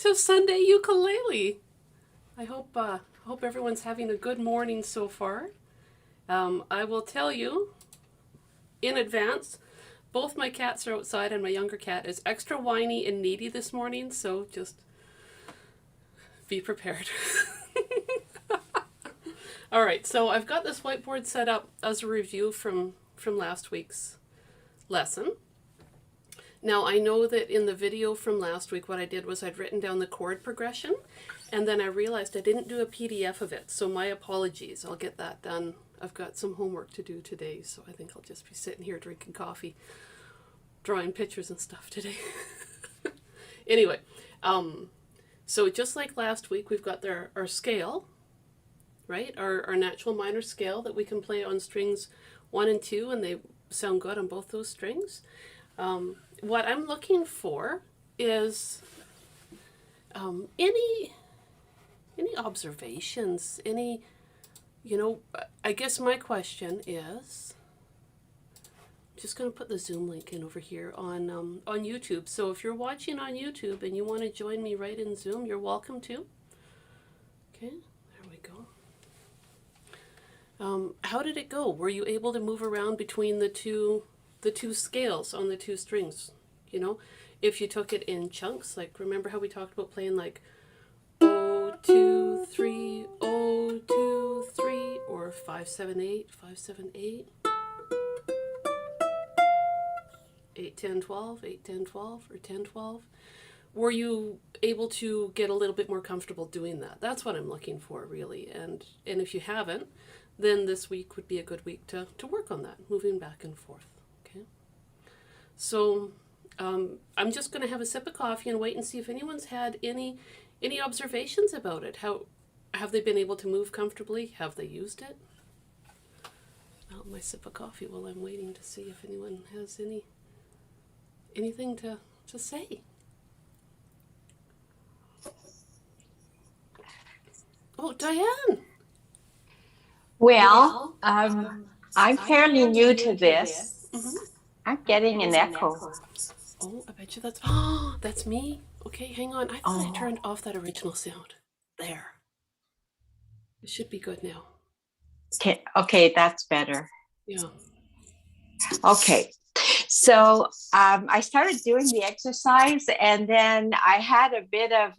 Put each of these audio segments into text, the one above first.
to Sunday Ukulele. I hope everyone's having a good morning so far. I will tell you in advance, both my cats are outside and my younger cat is extra whiny and needy this morning, so just be prepared. All right, so I've got this whiteboard set up as a review from last week's lesson. Now, I know that in the video from last week, what I did was I'd written down the chord progression, and then I realized I didn't do a PDF of it, so my apologies. I'll get that done. I've got some homework to do today, so I think I'll just be sitting here drinking coffee, drawing pictures and stuff today. Anyway, so just like last week, we've got our scale, right? Our natural minor scale that we can play on strings 1 and 2, and they sound good on both those strings. What I'm looking for is any observations, I guess my question is, I'm just going to put the Zoom link in over here on YouTube. So if you're watching on YouTube and you want to join me right in Zoom, you're welcome to. Okay, there we go. How did it go? Were you able to move around between the two scales on the two strings? If you took it in chunks, like remember how we talked about playing like 0, 2, 3, 0, 2, 3, or 5, 7, 8, 5, 7, 8, 8, 10, 12, 8, 10, 12, or 10, 12. Were you able to get a little bit more comfortable doing that? That's what I'm looking for, really. And if you haven't, then this week would be a good week to work on that, moving back and forth. Okay. So I'm just going to have a sip of coffee and wait and see if anyone's had any observations about it. How have they been able to move comfortably? Have they used it? I'll my sip of coffee while I'm waiting to see if anyone has anything to say. Oh, Diane. Well, I'm fairly new to this. Mm-hmm. I'm getting an echo. Oh, I bet you that's me. Okay, hang on. I thought I turned off that original sound. There. It should be good now. Okay, that's better. Yeah. Okay, so I started doing the exercise, and then I had a bit of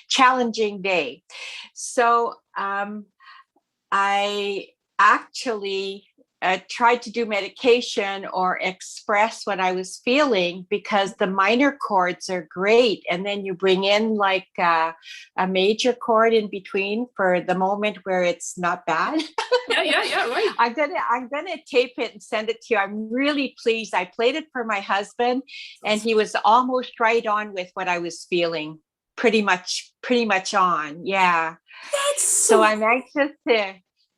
challenging day. So I actually tried to do medication or express what I was feeling, because the minor chords are great, and then you bring in like a major chord in between for the moment where it's not bad. Yeah, right. I'm gonna tape it and send it to you. I'm really pleased. I played it for my husband, and he was almost right on with what I was feeling. Pretty much on. Yeah. That's so I'm anxious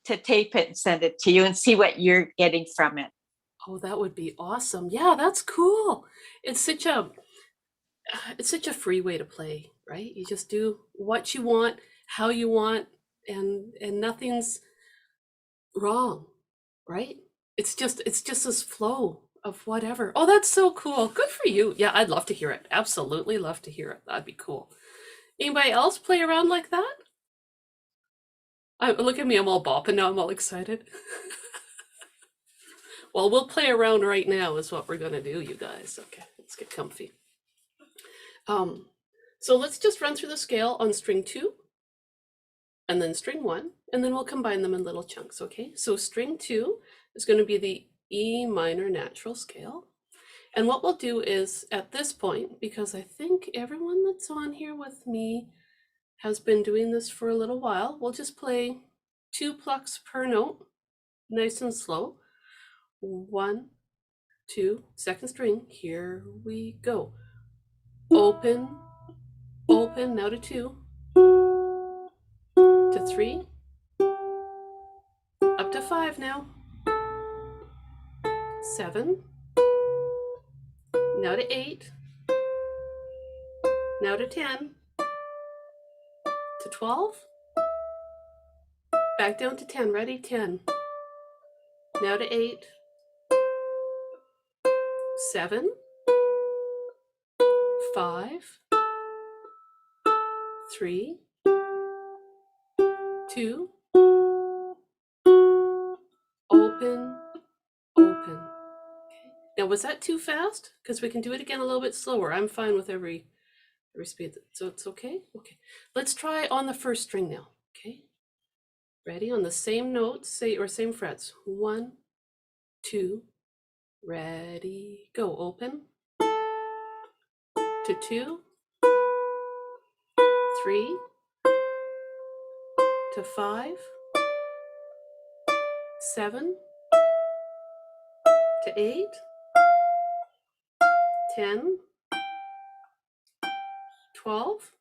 to tape it and send it to you and see what you're getting from it. Oh, that would be awesome. Yeah, that's cool. It's such a free way to play, right? You just do what you want, how you want, and nothing's wrong, right? It's just this flow of whatever. Oh, that's so cool. Good for you. Yeah, I'd love to hear it. Absolutely love to hear it. That'd be cool. Anybody else play around like that? Look at me, I'm all bopping now, I'm all excited. Well, we'll play around right now is what we're gonna do, you guys. Okay, let's get comfy. So let's just run through the scale on string 2, and then string 1, and then we'll combine them in little chunks, okay? So string 2 is gonna be the E minor natural scale. And what we'll do is, at this point, because I think everyone that's on here with me has been doing this for a little while, we'll just play 2 plucks per note, nice and slow. 1, 2, second string, here we go. Open, open, now to 2, to 3, up to 5 now, 7, now to 8, now to 10, to 12, back down to 10, ready, 10, now to 8, 7, 5, 3, 2, open, open. Okay. Now, was that too fast? Because we can do it again a little bit slower. I'm fine with every speed, so it's okay? Okay. Let's try on the first string now, okay? Ready? On the same notes, same frets. 1, 2, ready, go. Open. To 2, 3, to 5, 7, to 8, 10, 12,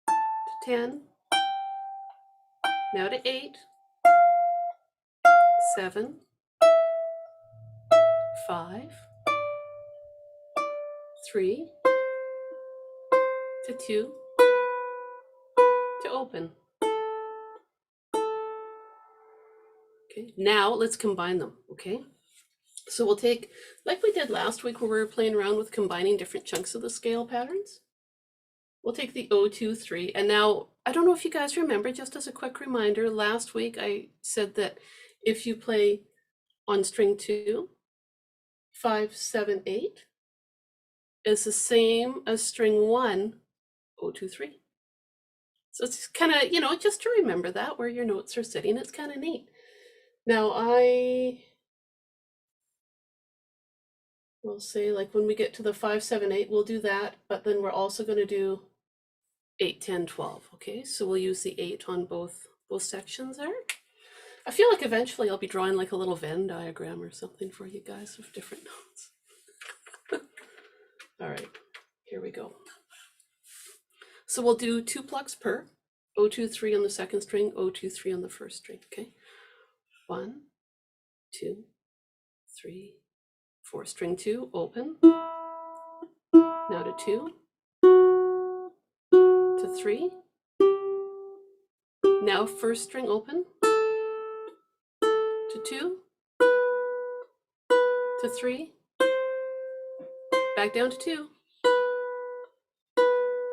to 10, now to 8, 7, 5, 3, to 2, to open. Okay, now let's combine them, okay? So we'll take, like we did last week where we were playing around with combining different chunks of the scale patterns. We'll take the 0, 2, 3, and now, I don't know if you guys remember, just as a quick reminder, last week I said that if you play on string 2, 5, 7, 8 is the same as string 1, 0, 2, 3. So it's kind of, just to remember that, where your notes are sitting, it's kind of neat. Now I will say, like when we get to the 5, 7, 8, we'll do that, but then we're also going to do 8, 10, 12. Okay, so we'll use the 8 on both sections there. I feel like eventually I'll be drawing like a little Venn diagram or something for you guys with different notes. All right, here we go. So we'll do 2 plucks per, 0, 2, 3 on the second string, 0, 2, 3 on the first string, okay? 1, 2, 3, 4. String 2, open. Now to 2, to 3. Now first string open. To 2, to 3. Back down to 2.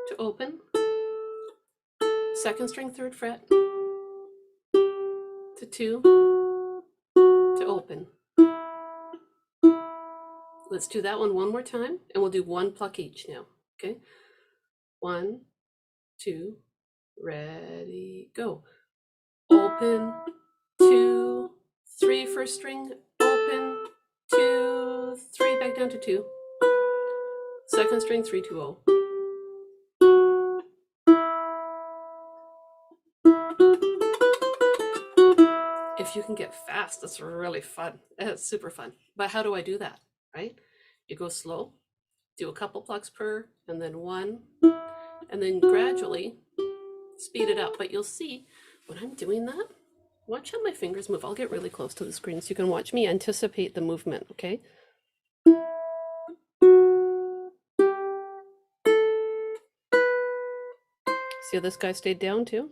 To open. Second string, third fret. To 2, to open. Let's do that one more time, and we'll do 1 pluck each now, okay? 1, 2, ready, go. Open, 2, 3, first string, open, 2, 3, back down to 2. Second string, 3, 2, 0. If you can get fast, that's really fun. It's super fun. But how do I do that, right? You go slow, do a couple plucks per, and then 1, and then gradually speed it up. But you'll see when I'm doing that, watch how my fingers move. I'll get really close to the screen so you can watch me anticipate the movement, okay? See how this guy stayed down too?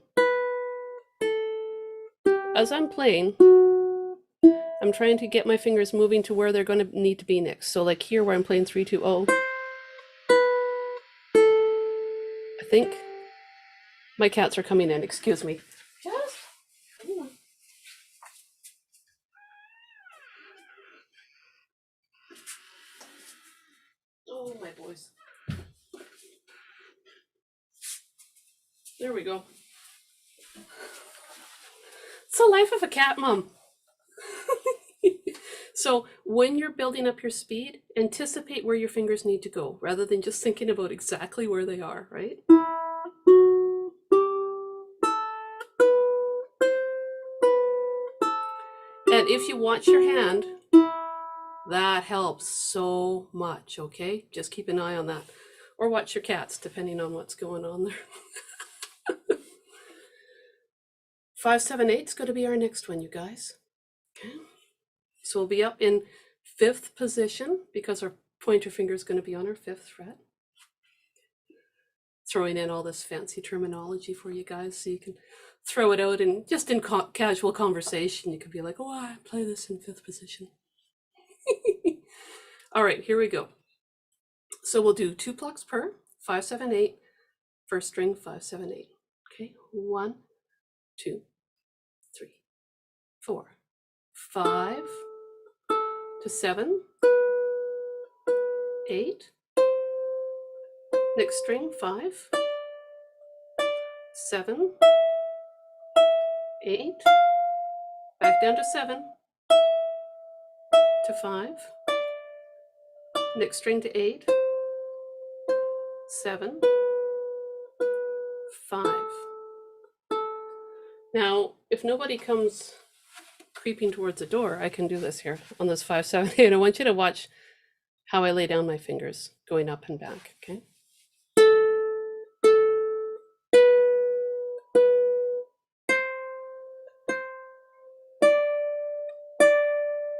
As I'm playing, I'm trying to get my fingers moving to where they're going to need to be next. So like here where I'm playing 3, 2, 0, I think my cats are coming in, excuse me. Just, hang on. Oh, my boys. There we go. It's the life of a cat mom. So when you're building up your speed, anticipate where your fingers need to go rather than just thinking about exactly where they are, right? And if you watch your hand, that helps so much, okay? Just keep an eye on that. Or watch your cats, depending on what's going on there. 5, 7, 8 is going to be our next one, you guys. Okay. So we'll be up in 5th position because our pointer finger is going to be on our 5th fret. Throwing in all this fancy terminology for you guys so you can throw it out, and just in casual conversation, you could be like, oh, I play this in 5th position. All right, here we go. So we'll do 2 plucks per, 5, 7, 8. first string, 5, 7, 8. Okay, 1, 2, 3, 4, 5 to 7, 8. Next string, 5, 7, 8. Back down to 7 to 5. Next string to 8, 7, 5. Now, if nobody comes creeping towards the door, I can do this here on this 5, 7, 8. I want you to watch how I lay down my fingers going up and back, okay?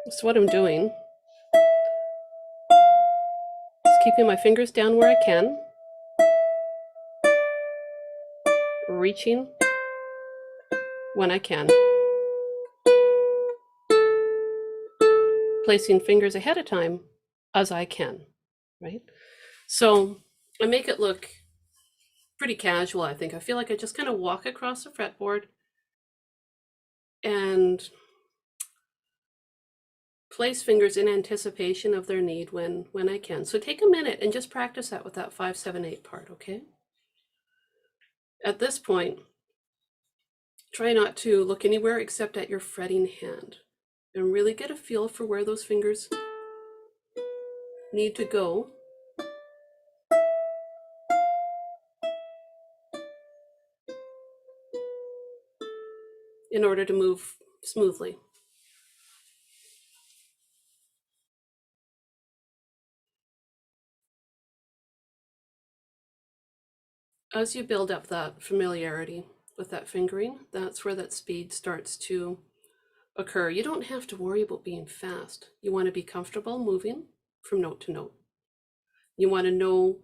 So what I'm doing is keeping my fingers down where I can, reaching when I can, placing fingers ahead of time as I can, right? So I make it look pretty casual, I think. I feel like I just kind of walk across the fretboard and place fingers in anticipation of their need when I can. So take a minute and just practice that with that 5, 7, 8 part, okay? At this point, try not to look anywhere except at your fretting hand and really get a feel for where those fingers need to go in order to move smoothly. As you build up that familiarity with that fingering, that's where that speed starts to occur. You don't have to worry about being fast. You want to be comfortable moving from note to note. You want to know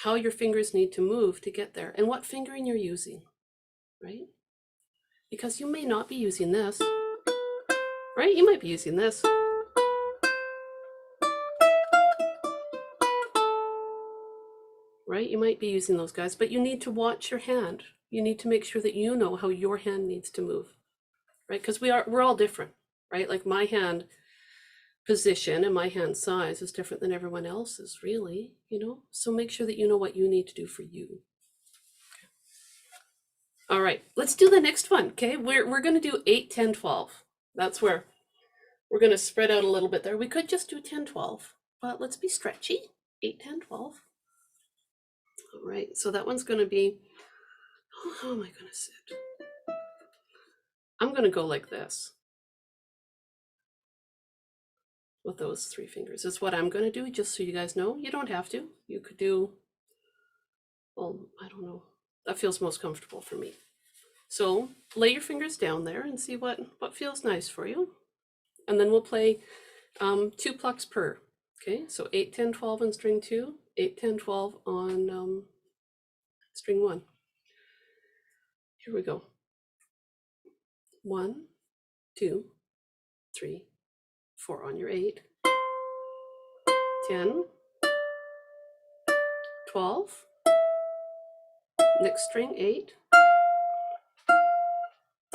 how your fingers need to move to get there and what fingering you're using, right? Because you may not be using this, right? You might be using this. Right? You might be using those guys, but you need to watch your hand. You need to make sure that you know how your hand needs to move, right? Because we're all different, right? Like my hand position and my hand size is different than everyone else's, really, you know? So make sure that you know what you need to do for you. All right, let's do the next one, okay? We're going to do 8, 10, 12. That's where we're going to spread out a little bit there. We could just do 10, 12, but let's be stretchy. 8, 10, 12. All right, so that one's going to be, how am I going to sit? I'm going to go like this with those 3 fingers. Is what I'm going to do, just so you guys know. You don't have to. You could do, well, I don't know. That feels most comfortable for me. So lay your fingers down there and see what feels nice for you. And then we'll play 2 plucks per. Okay, so 8, 10, 12 on string 2, 8, 10, 12 on string 1. Here we go. 1, 2, 3, 4 on your 8, 10, 12, next string 8,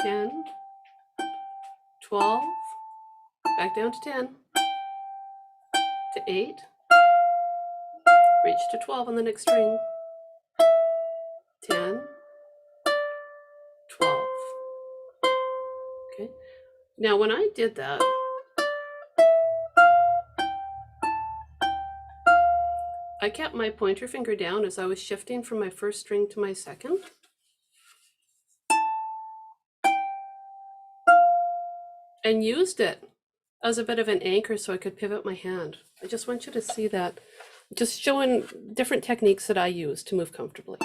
10, 12, back down to 10, to 8, reach to 12 on the next string, 10, 12. Okay, now when I did that, I kept my pointer finger down as I was shifting from my first string to my second. And used it as a bit of an anchor so I could pivot my hand. I just want you to see that. Just showing different techniques that I use to move comfortably.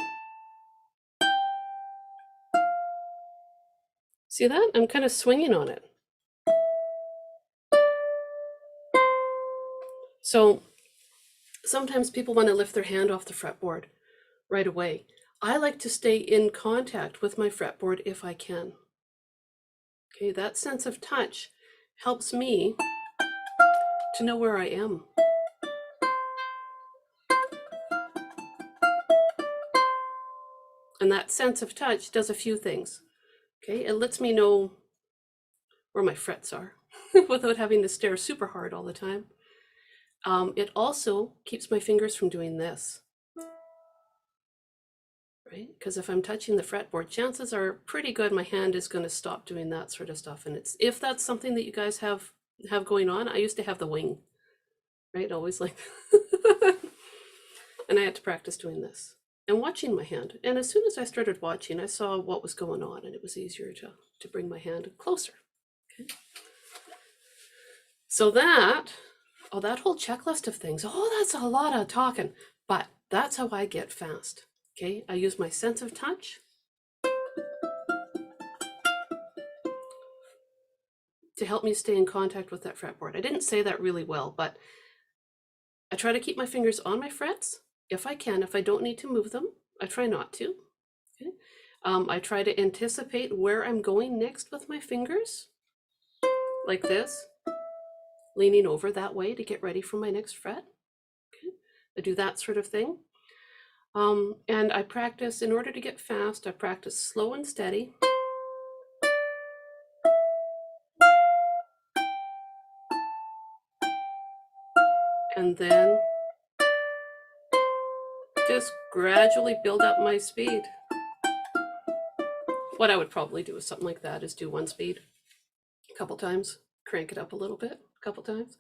See that? I'm kind of swinging on it. So sometimes people want to lift their hand off the fretboard right away. I like to stay in contact with my fretboard if I can. Okay, that sense of touch helps me to know where I am. And that sense of touch does a few things. Okay, it lets me know where my frets are without having to stare super hard all the time. It also keeps my fingers from doing this, right? Because if I'm touching the fretboard, chances are pretty good my hand is going to stop doing that sort of stuff. And it's, if that's something that you guys have going on, I used to have the wing, right? Always like, and I had to practice doing this and watching my hand. And as soon as I started watching, I saw what was going on, and it was easier to bring my hand closer. Okay. So that, oh, that whole checklist of things, oh, that's a lot of talking, but that's how I get fast. Okay, I use my sense of touch to help me stay in contact with that fretboard. I didn't say that really well, but I try to keep my fingers on my frets if I can. If I don't need to move them, I try not to. Okay. I try to anticipate where I'm going next with my fingers, like this, leaning over that way to get ready for my next fret. Okay. I do that sort of thing. And I practice, in order to get fast, I practice slow and steady. And then just gradually build up my speed. What I would probably do is something like that, is do one speed a couple times, crank it up a little bit a couple times.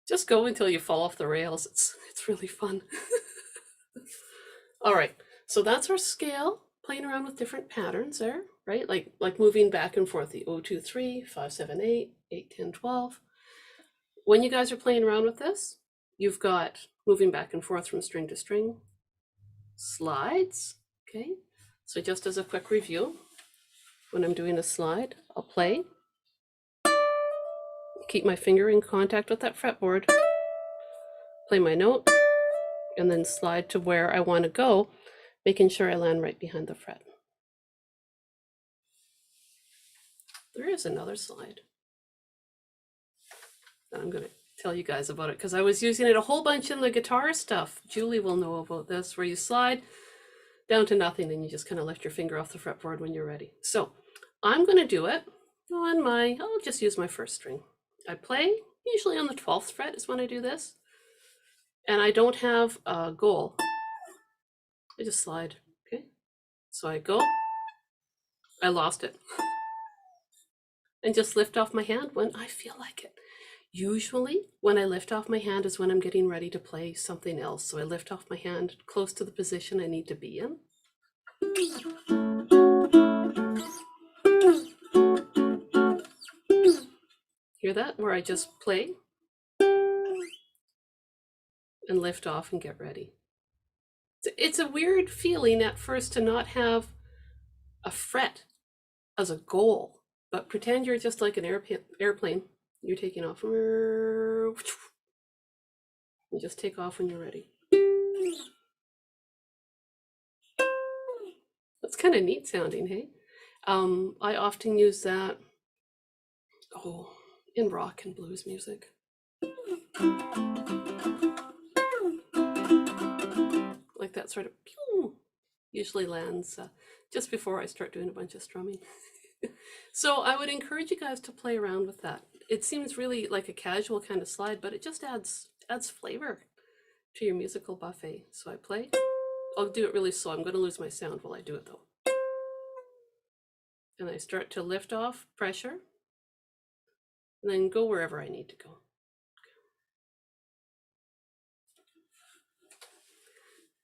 Just go until you fall off the rails. It's really fun. All right, so that's our scale, playing around with different patterns there, right? Like moving back and forth, the 0, 2, 3, 5, 7, 8, 8, 10, 12. When you guys are playing around with this, you've got moving back and forth from string to string, slides, okay? So just as a quick review, when I'm doing a slide, I'll play, keep my finger in contact with that fretboard, play my note, and then slide to where I want to go, making sure I land right behind the fret. There is another slide that I'm going to tell you guys about it, because I was using it a whole bunch in the guitar stuff. Julie will know about this, where you slide down to nothing and you just kind of lift your finger off the fretboard when you're ready. So I'm going to do it on my, I'll just use my first string. I play usually on the 12th fret is when I do this, and I don't have a goal. I just slide. Okay, so I go, I lost it, and just lift off my hand when I feel like it. Usually when I lift off my hand is when I'm getting ready to play something else. So I lift off my hand close to the position I need to be in. Hear that? Where I just play and lift off and get ready. It's a weird feeling at first to not have a fret as a goal, but pretend you're just like an airplane. You're taking off. You just take off when you're ready. That's kind of neat sounding, hey? I often use that, in rock and blues music. Like that sort of pew, usually lands just before I start doing a bunch of strumming. So I would encourage you guys to play around with that. It seems really like a casual kind of slide, but it just adds flavor to your musical buffet. So I play. I'll do it really slow. I'm going to lose my sound while I do it though. And I start to lift off pressure, and then go wherever I need to go.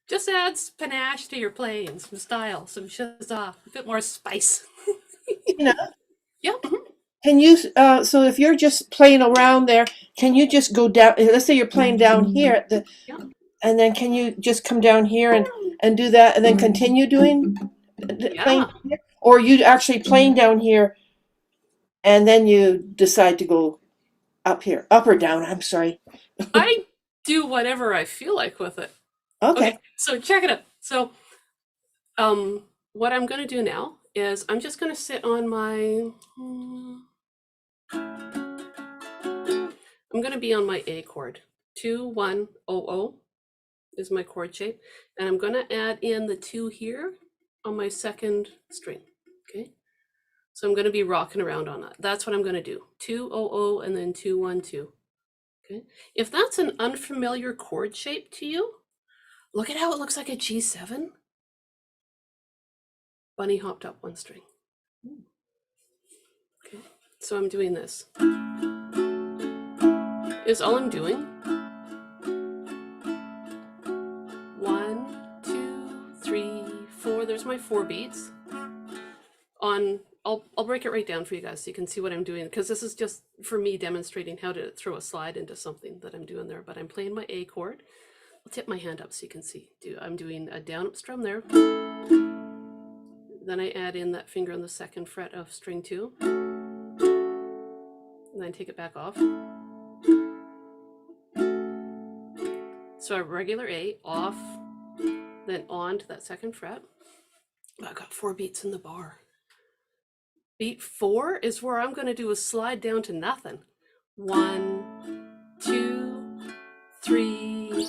Just adds panache to your playing, some style, some shazah, a bit more spice. Tina, Yeah. can you, so if you're just playing around there, can you just go down, let's say you're playing down here at the, Yeah. and then can you just come down here and do that and then continue doing, playing here? Or are you actually playing down here and then you decide to go up here, up or down, I'm sorry. I do whatever I feel like with it. Okay. So check it out. So what I'm going to do now is I'm just going to sit on my, I'm going to be on my A chord. 2, 1, 0, 0 is my chord shape. And I'm going to add in the 2 here on my second string, okay? So I'm going to be rocking around on that. That's what I'm going to do. 2 0 0 and then 2 1 2. Okay. If that's an unfamiliar chord shape to you, look at how it looks like a G7. Bunny hopped up one string. Okay. So I'm doing this. Is all I'm doing. 1 2 3 4. There's my 4 beats. I'll break it right down for you guys so you can see what I'm doing, because this is just for me demonstrating how to throw a slide into something that I'm doing there. But I'm playing my A chord. I'll tip my hand up so you can see. I'm doing a down up strum there. Then I add in that finger on the 2nd fret of string 2. And then take it back off. So a regular A, off, then on to that 2nd fret. I've got 4 beats in the bar. Beat 4 is where I'm going to do a slide down to nothing. 1 2 3.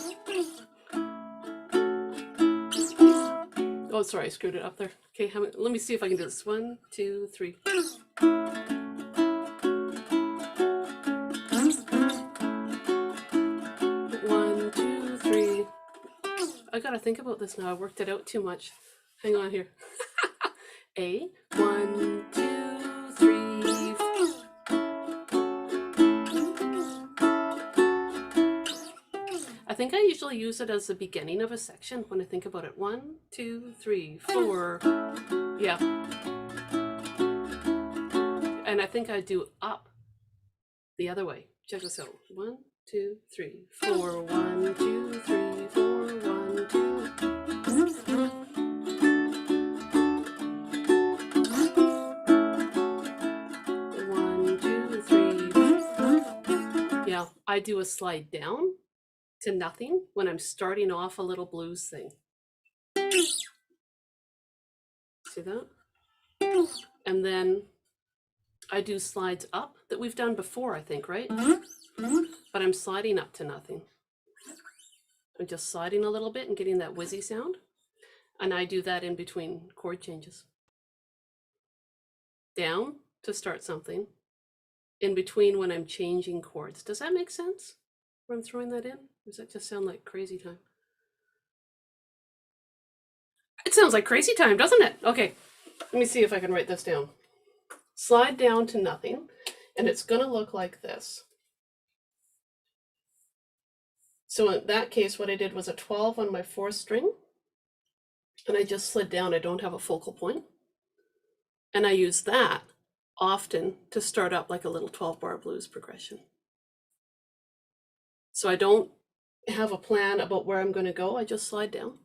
Oh, sorry, I screwed it up there. Okay, let me see if I can do this. 1 2 3. 1 2 3. I gotta think about this now. I worked it out too much. Hang on here. A 1 2 3 I think I usually use it as the beginning of a section when I think about it. 1 2 3 4. Yeah. And I think I do up the other way. Check this out. 1 2 3 4. 1 2 3 4. 1 2. 1 2 3. Yeah, I do a slide down to nothing when I'm starting off a little blues thing. See that? And then I do slides up that we've done before, I think, right? But I'm sliding up to nothing. I'm just sliding a little bit and getting that whizzy sound. And I do that in between chord changes. Down to start something, in between when I'm changing chords. Does that make sense when I'm throwing that in? Does that just sound like crazy time? It sounds like crazy time, doesn't it? Okay, let me see if I can write this down. Slide down to nothing, and it's going to look like this. So in that case, what I did was a 12 on my 4th string, and I just slid down. I don't have a focal point. And I use that often to start up like a little 12-bar blues progression. So I don't have a plan about where I'm going to go. I just slide down.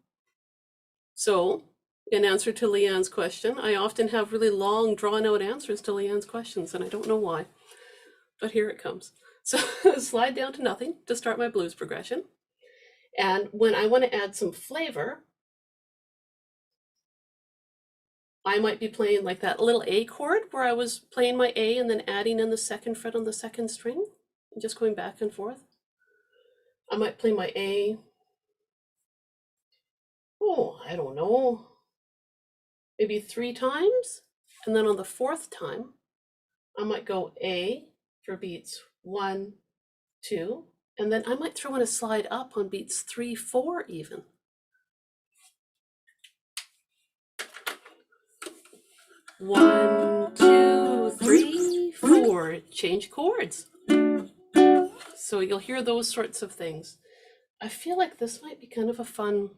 So in answer to Leanne's question, I often have really long, drawn-out answers to Leanne's questions, and I don't know why, but here it comes. So slide down to nothing to start my blues progression. And when I want to add some flavor, I might be playing like that little A chord where I was playing my A and then adding in the 2nd fret on the 2nd string and just going back and forth. I might play my A, I don't know, maybe 3 times. And then on the 4th time, I might go A for beats 1, 2, and then I might throw in a slide up on beats 3, 4 even. One, 2, 3, 4. Change chords. So you'll hear those sorts of things. I feel like this might be kind of a fun.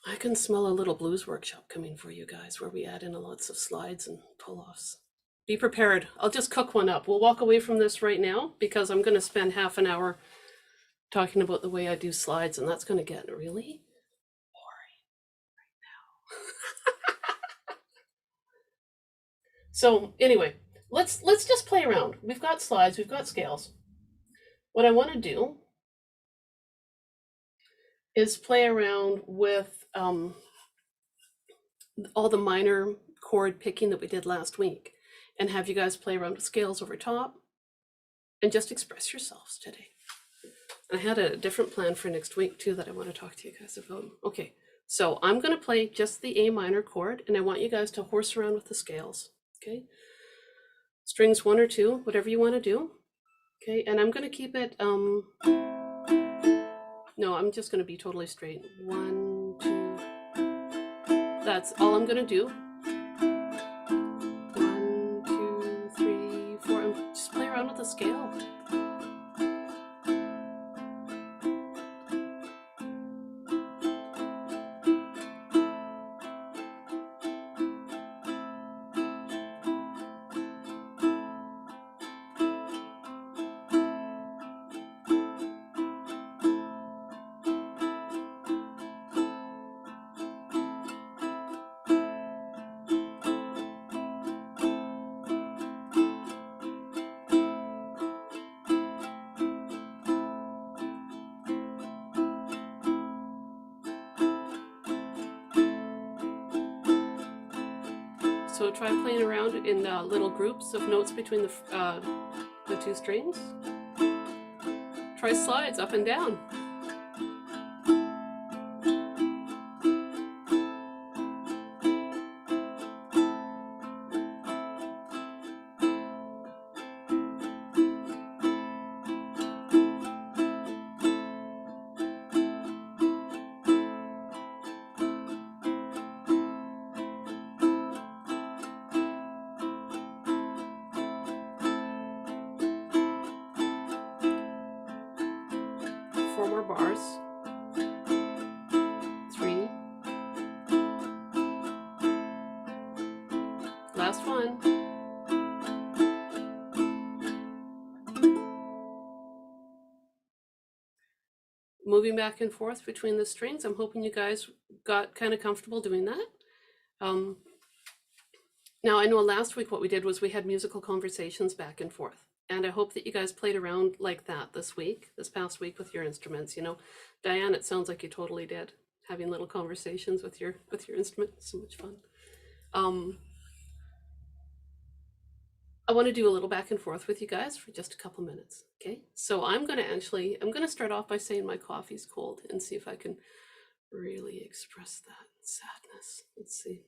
I can smell a little blues workshop coming for you guys where we add in lots of slides and pull-offs. Be prepared. I'll just cook one up. We'll walk away from this right now because I'm going to spend half an hour talking about the way I do slides, and that's going to get really boring right now. So anyway, let's just play around. We've got slides, we've got scales. What I want to do is play around with all the minor chord picking that we did last week, and have you guys play around with scales over top and just express yourselves today. And I had a different plan for next week too that I want to talk to you guys about. Okay, So I'm going to play just the A minor chord, and I want you guys to horse around with the scales, okay? Strings 1 or 2, whatever you want to do, okay? And I'm going to keep it, no, I'm just going to be totally straight. 1, 2, that's all I'm going to do. 1, 2, 3, 4, and just play around with the scale. So try playing around in little groups of notes between the 2 strings. Try slides up and down. Four more bars. 3. Last one. Moving back and forth between the strings. I'm hoping you guys got kind of comfortable doing that. Now, I know last week what we did was we had musical conversations back and forth. And I hope that you guys played around like that this past week with your instruments. You know, Diane, it sounds like you totally did, having little conversations with your instrument. So much fun. I want to do a little back and forth with you guys for just a couple minutes. Okay, so I'm going to start off by saying my coffee's cold and see if I can really express that sadness. Let's see.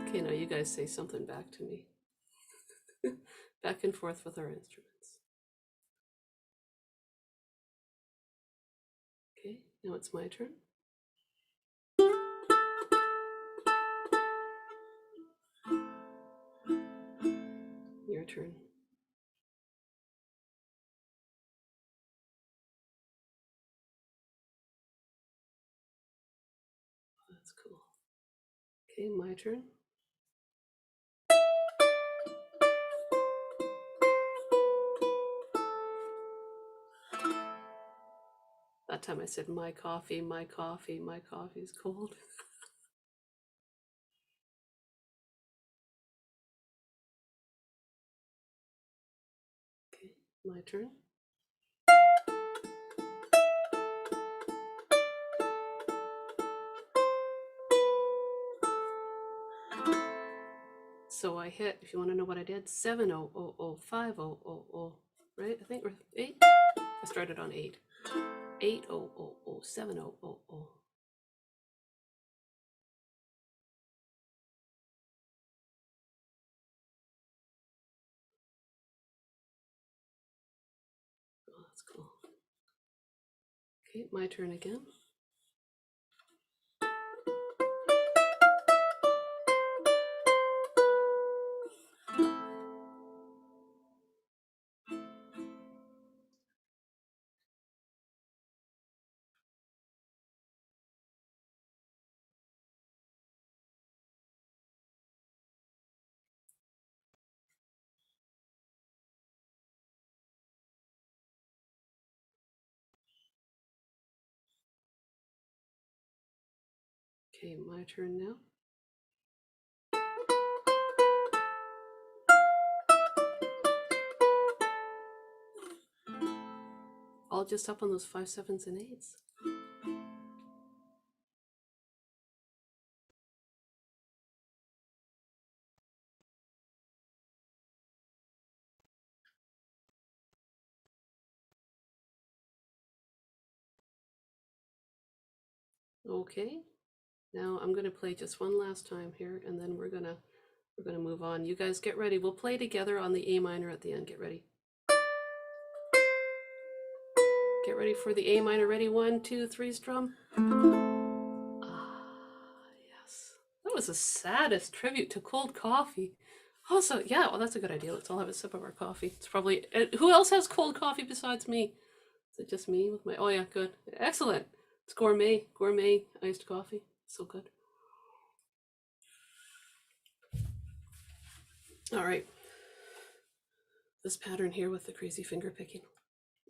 Okay, now you guys say something back to me. Back and forth with our instruments. Okay, now it's my turn. Your turn. That's cool. Okay, my turn. That time I said my coffee, my coffee, my coffee's cold. Okay, my turn. So I hit, if you want to know what I did, 7-0-0-0-5-0-0-0, right? I think we're 8. I started on 8. 8-0-0-0-7-0-0-0. Oh, that's cool. Okay, my turn again. Okay, my turn now. All just up on those 5s, 7s, and 8s. Okay. Now I'm gonna play just one last time here, and then we're gonna move on. You guys get ready. We'll play together on the A minor at the end. Get ready. Get ready for the A minor. Ready? 1, 2, 3, strum. Ah, yes. That was the saddest tribute to cold coffee. Also, yeah, well, that's a good idea. Let's all have a sip of our coffee. It's probably, who else has cold coffee besides me? Is it just me with my, oh yeah, good. Excellent. It's gourmet iced coffee. So good. All right. This pattern here with the crazy finger picking.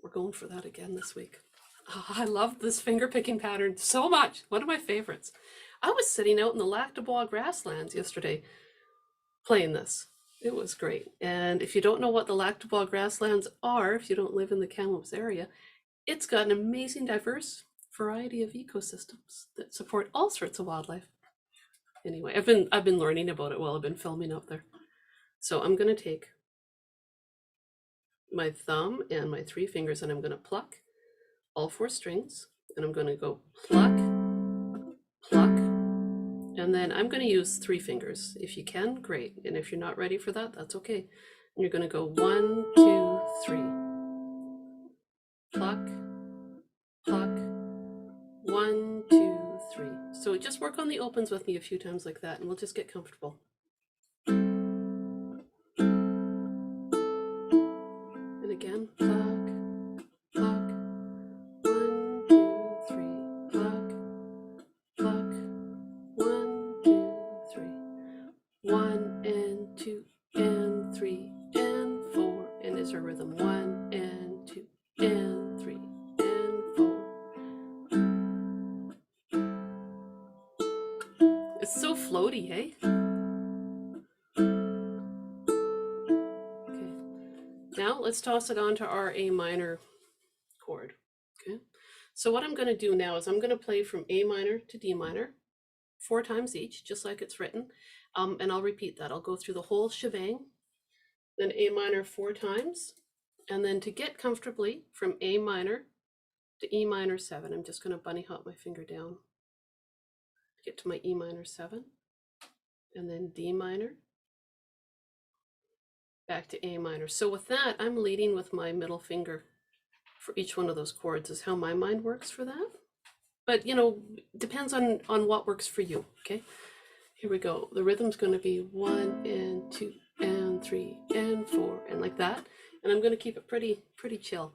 We're going for that again this week. Oh, I love this finger picking pattern so much. One of my favorites. I was sitting out in the Lac du Bois grasslands yesterday playing this. It was great. And if you don't know what the Lac du Bois grasslands are, if you don't live in the Kamloops area, it's got an amazing diverse variety of ecosystems that support all sorts of wildlife. Anyway, I've been learning about it while I've been filming up there. So I'm going to take my thumb and my 3 fingers and I'm going to pluck all 4 strings, and I'm going to go pluck, pluck, and then I'm going to use 3 fingers. If you can, great. And if you're not ready for that, that's okay. And you're going to go 1, 2, 3. Pluck, pluck, 1, 2, 3. So just work on the opens with me a few times like that, and we'll just get comfortable. And again, pluck, pluck, 1, 2, 3, pluck, pluck, 1, 2, 3, 1 and 2 and 3 and 4, and is our rhythm 1 and 2 and 3 and 4. It's so floaty, hey? Okay. Now let's toss it onto our A minor chord. Okay. So what I'm going to do now is I'm going to play from A minor to D minor 4 times each, just like it's written. And I'll repeat that. I'll go through the whole shebang, then A minor 4 times, and then to get comfortably from A minor to E minor 7, I'm just going to bunny hop my finger down to get to my E minor 7, and then D minor, back to A minor. So with that, I'm leading with my middle finger for each one of those chords is how my mind works for that. But, you know, depends on what works for you, okay? Here we go. The rhythm's going to be 1 and 2 and 3 and 4 and like that. And I'm going to keep it pretty chill.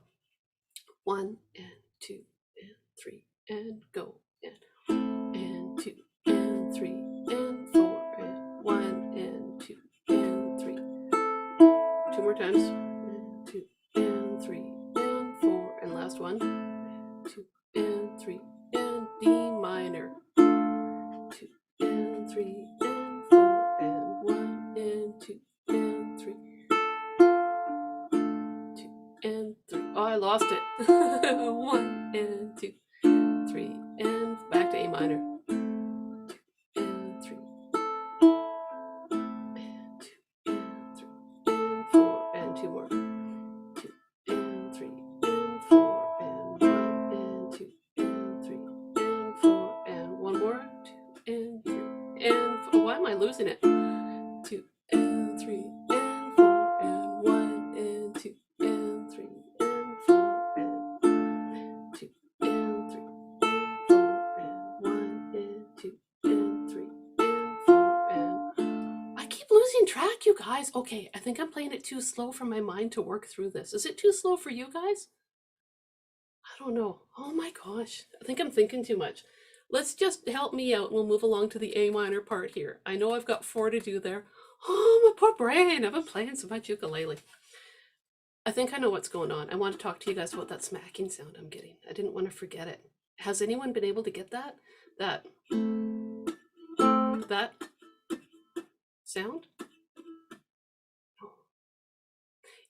1 and 2 and 3 and go. And 2 and 3 and 4 and 1 and 2 and 3. 2 more times. And 2 and 3 and 4 and last one. And 2 and 3 and D minor. 2 and 3 and 4 and 1 and 2 and 3. 2 and 3. Oh, I lost it. 1 and 2, 3 and back to A minor. 2 and 3 and 2 and 3 and 4 and 2 more. 2 and 3 and 4 and 1 and 2 and 3 and 4 and 1 more. 2 and 3 and 4. Why am I losing it? 2 and 3 and 4 and 1 and 2 and 3 and 4 and 2 and 3 and 4 and 1 and 2 and 3 and 4 and I keep losing track, you guys. Okay, I think I'm playing it too slow for my mind to work through this. Is it too slow for you guys? I don't know. Oh my gosh. I think I'm thinking too much. Let's just help me out and we'll move along to the A minor part here. I know I've got 4 to do there. Oh, my poor brain. I've been playing so much ukulele. I think I know what's going on. I want to talk to you guys about that smacking sound I'm getting. I didn't want to forget it. Has anyone been able to get that? That sound?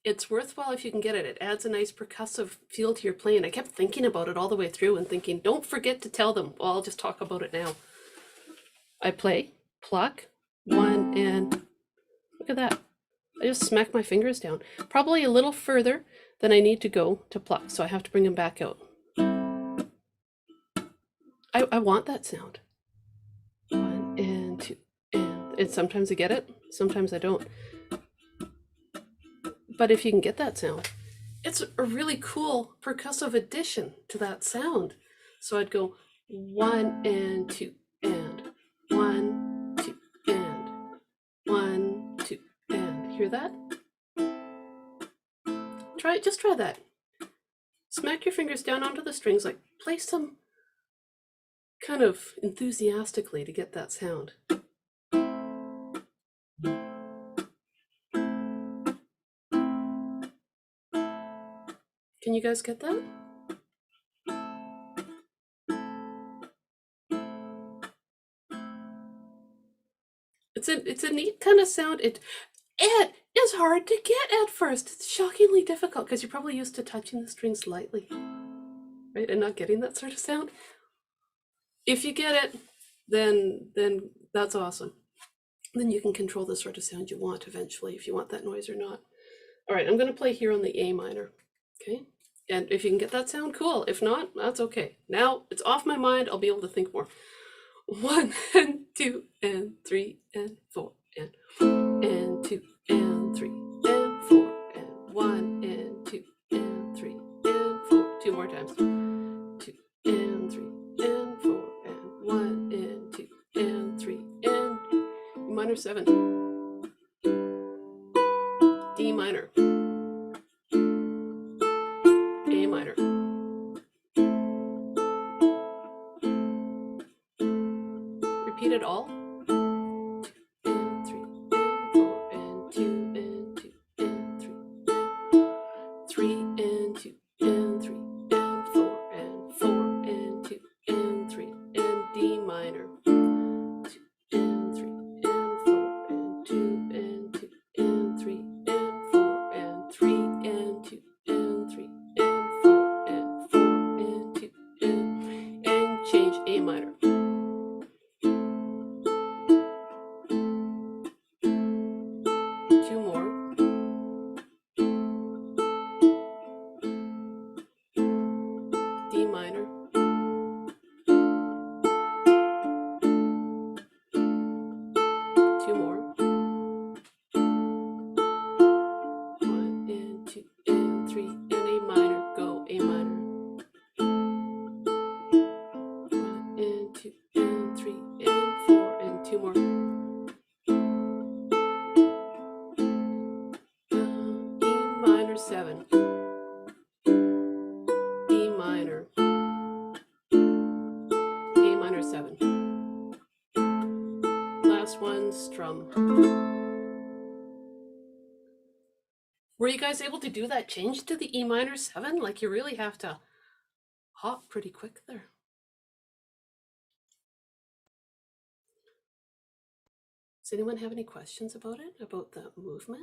It's worthwhile if you can get it. It adds a nice percussive feel to your playing. I kept thinking about it all the way through and thinking, don't forget to tell them. Well, I'll just talk about it now. I play, pluck, 1 and look at that. I just smack my fingers down. Probably a little further than I need to go to pluck, so I have to bring them back out. I want that sound. 1 and 2 and sometimes I get it, sometimes I don't. But if you can get that sound, it's a really cool percussive addition to that sound. So I'd go 1 and 2 and 1, 2 and 1, 2 and. Hear that? Just try that. Smack your fingers down onto the strings, like place them kind of enthusiastically to get that sound. Can you guys get that? It's a neat kind of sound. It is hard to get at first. It's shockingly difficult because you're probably used to touching the strings lightly, right, and not getting that sort of sound. If you get it, then that's awesome. Then you can control the sort of sound you want eventually, if you want that noise or not. All right, I'm going to play here on the A minor, okay? And if you can get that sound, cool. If not, that's okay. Now it's off my mind. I'll be able to think more. 1 and 2 and 3 and 4 and 2 and 3 and 4 and 1 and 2 and 3 and 4. 2 more times. 2 and 3 and 4 and 1 and 2 and 3 and E minor 7. D minor. A minor. Repeat it all. 2 and 3 and 4 and 2 and 2 and 3 and 3 and 2 and 3 and 4 and 4 and 2 and 3 and D minor. 2 and 3 and 4 and 2 and 2 and 3 and 4 and 3 and 2 and 3 and 4 and 4 and 2 and change A minor. Two more. D minor. Two more. 1 and 2 and 3 and A minor. Go A minor. 1 and 2 and 3 and 4 and 2 more. E minor 7. B minor. A minor 7. Last one, strum. Were you guys able to do that change to the E minor 7? Like you really have to hop pretty quick there. Does anyone have any questions about it, about the movement?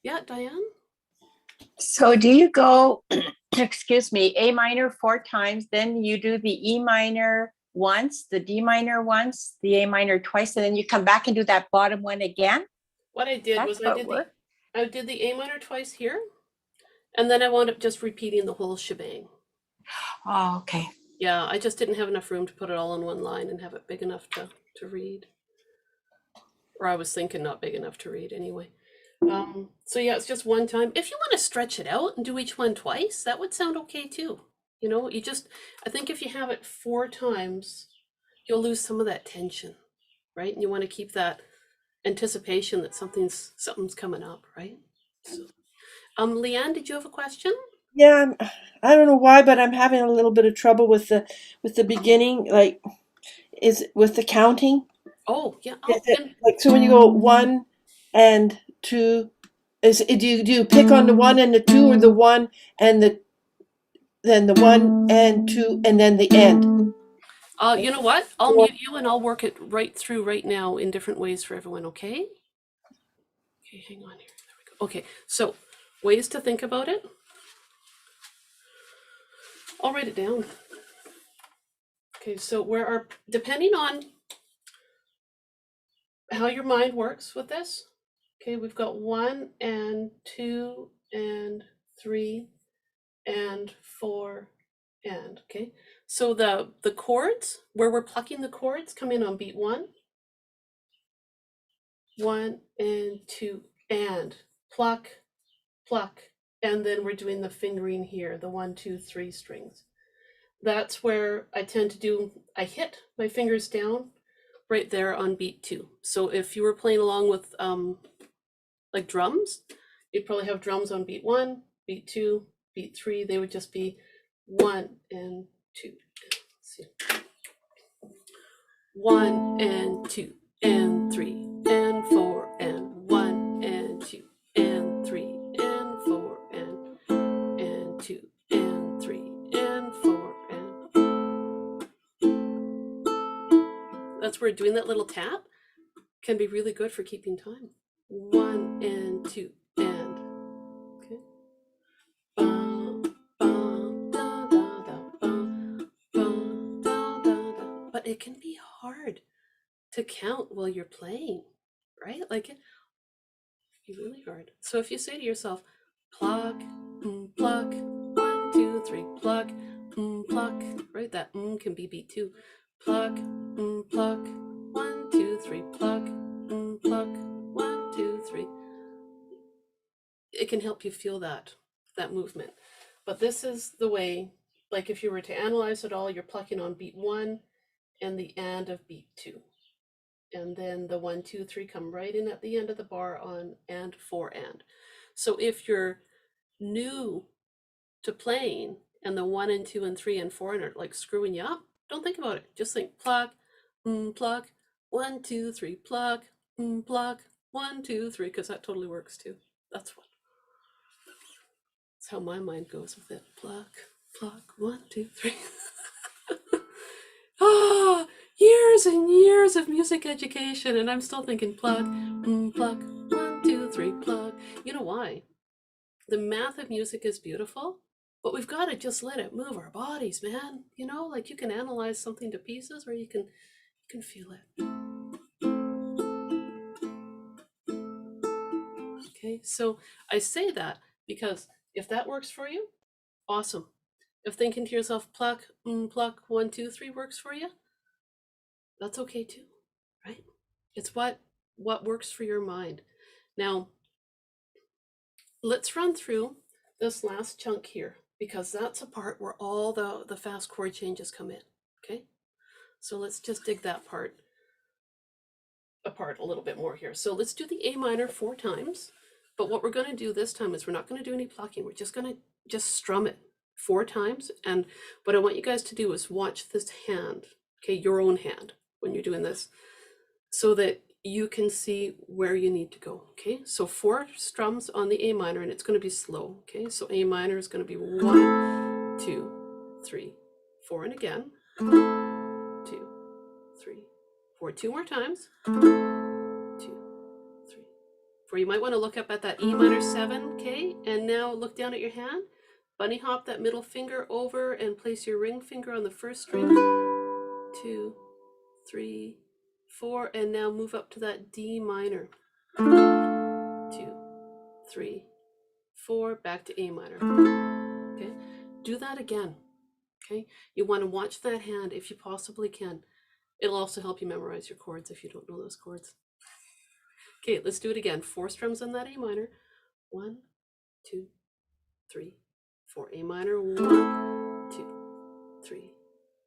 Yeah, Diane? So do you go, excuse me, A minor 4 times, then you do the E minor once, the D minor once, the A minor twice, and then you come back and do that bottom one again? What I did was I did the A minor twice here, and then I wound up just repeating the whole shebang. Oh, okay. Yeah, I just didn't have enough room to put it all in one line and have it big enough to read. Or I was thinking not big enough to read anyway. So yeah, it's just one time. If you want to stretch it out and do each one twice, that would sound okay too. You know, I think if you have it 4 times, you'll lose some of that tension, right? And you want to keep that anticipation that something's coming up, right? So, Leanne, did you have a question? Yeah, I don't know why, but I'm having a little bit of trouble with the beginning, like is with the counting. Oh, yeah. Is it, like, so when you go 1 and 2, do you pick on the 1 and the 2, or the 1 and then the 1 and 2 and then the end? You know what? I'll mute you and I'll work it right through right now in different ways for everyone, okay? Okay, hang on here. There we go. Okay, so ways to think about it. I'll write it down. Okay, so depending on how your mind works with this, okay, we've got 1 and 2 and 3 and 4 and, okay? So the chords, where we're plucking the chords, come in on beat 1. 1 and 2, and pluck, pluck, and then we're doing the fingering here, the 1, 2, 3 strings. That's where I tend to do, I hit my fingers down right there on beat 2. So if you were playing along with like drums, you'd probably have drums on beat 1, beat 2, beat 3. They would just be 1 and 2. Let's see. 1 and 2 and 3 and 4 and 1 and 2 and 3 and 4 and 2 and 3 and 4 and that's where doing that little tap can be really good for keeping time. 1 and 2 and, okay. Bum, bum, da, da, da, bum, bum, da, da, da. But it can be hard to count while you're playing, right? Like it be really hard. So if you say to yourself, pluck, pluck, 1, 2, 3, pluck, pluck, right? That can be beat 2. Pluck, pluck, 1, 2, 3, pluck, pluck, 1, 2, 3. It can help you feel that movement. But this is the way, like if you were to analyze it all, you're plucking on beat 1 and the and of beat 2. And then the 1, 2, 3 come right in at the end of the bar on and 4 and. So if you're new to playing and the 1 and 2 and 3 and 4 are like screwing you up, don't think about it. Just think pluck, pluck, 1, 2, 3, pluck, pluck, 1, 2, 3, because that totally works too. That's how my mind goes with it. Pluck, pluck, 1, 2, 3. Ah, years and years of music education, and I'm still thinking pluck, pluck, 1, 2, 3, pluck. You know why? The math of music is beautiful, but we've got to just let it move our bodies, man. You know, like you can analyze something to pieces, or you can feel it. Okay, so I say that because if that works for you, awesome. If thinking to yourself, pluck, pluck, 1, 2, 3 works for you, that's okay too, right? It's what works for your mind. Now, let's run through this last chunk here, because that's a part where all the fast chord changes come in, okay? So let's just dig that part apart a little bit more here. So let's do the A minor 4 times, but what we're going to do this time is we're not going to do any plucking. We're just going to just strum it 4 times, and what I want you guys to do is watch this hand, okay, your own hand when you're doing this, so that you can see where you need to go, okay? So 4 strums on the A minor, and it's going to be slow, okay? So A minor is going to be 1, 2, 3, 4, and again, 2, 3, 4, 2 more times, 2, 3, 4. You might want to look up at that E minor 7, okay? And now look down at your hand, bunny hop that middle finger over and place your ring finger on the first string, 2, 3, 4, and now move up to that D minor, 2, 3, 4, back to A minor, okay? Do that again, okay? You want to watch that hand if you possibly can. It'll also help you memorize your chords if you don't know those chords. Okay, let's do it again. 4 strums on that A minor, 1, 2, 3, 4, A minor, 1, 2, 3,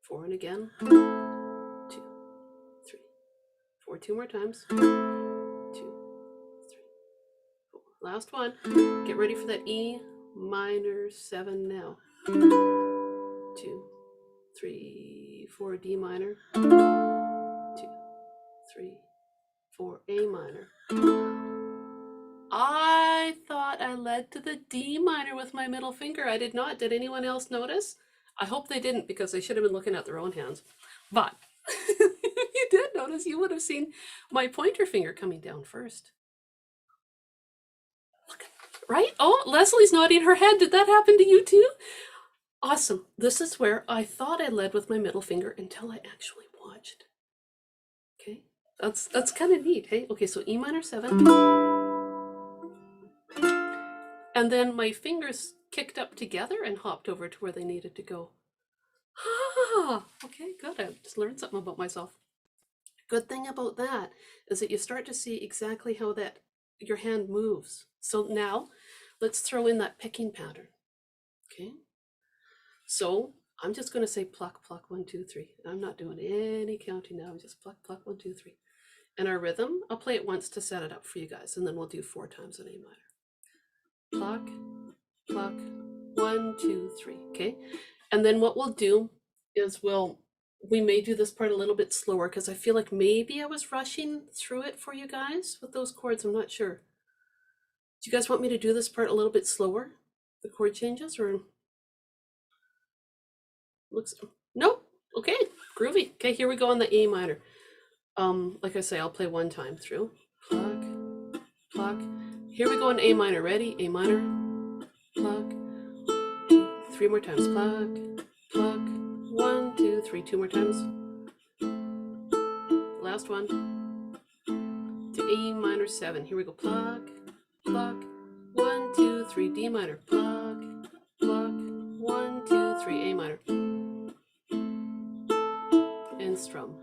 4, and again, 2, 3, 4, 2 more times, 2, 3, 4. Last one. Get ready for that E minor 7 now. 2, 3, 4, D minor, 2, 3, 4, A minor. I thought I led to the D minor with my middle finger. I did not. Did anyone else notice? I hope they didn't, because they should have been looking at their own hands. But if you did notice, you would have seen my pointer finger coming down first. Look, right? Oh, Leslie's nodding her head. Did that happen to you too? Awesome. This is where I thought I led with my middle finger until I actually watched. Okay, that's kind of neat, hey? Okay, so E minor 7. And then my fingers kicked up together and hopped over to where they needed to go. Ah, okay, good. I just learned something about myself. Good thing about that is that you start to see exactly how that your hand moves. So now let's throw in that picking pattern. Okay. So I'm just going to say pluck, pluck, 1, 2, 3. I'm not doing any counting now. I'm just pluck, pluck, 1, 2, 3. And our rhythm, I'll play it once to set it up for you guys, and then we'll do 4 times on A minor. Pluck, pluck, 1, 2, 3. Okay. And then what we'll do is we may do this part a little bit slower because I feel like maybe I was rushing through it for you guys with those chords. I'm not sure. Do you guys want me to do this part a little bit slower? The chord changes, or looks nope. Okay, groovy. Okay, here we go on the A minor. Like I say, I'll play one time through. Pluck, pluck. Here we go on A minor. Ready? A minor. Pluck. 3 more times. Pluck, pluck. 1, 2, 3. 2 more times. Last one. To A minor 7. Here we go. Pluck, pluck. 1, 2, 3. D minor. Pluck, pluck. 1, 2, 3. A minor. And strum.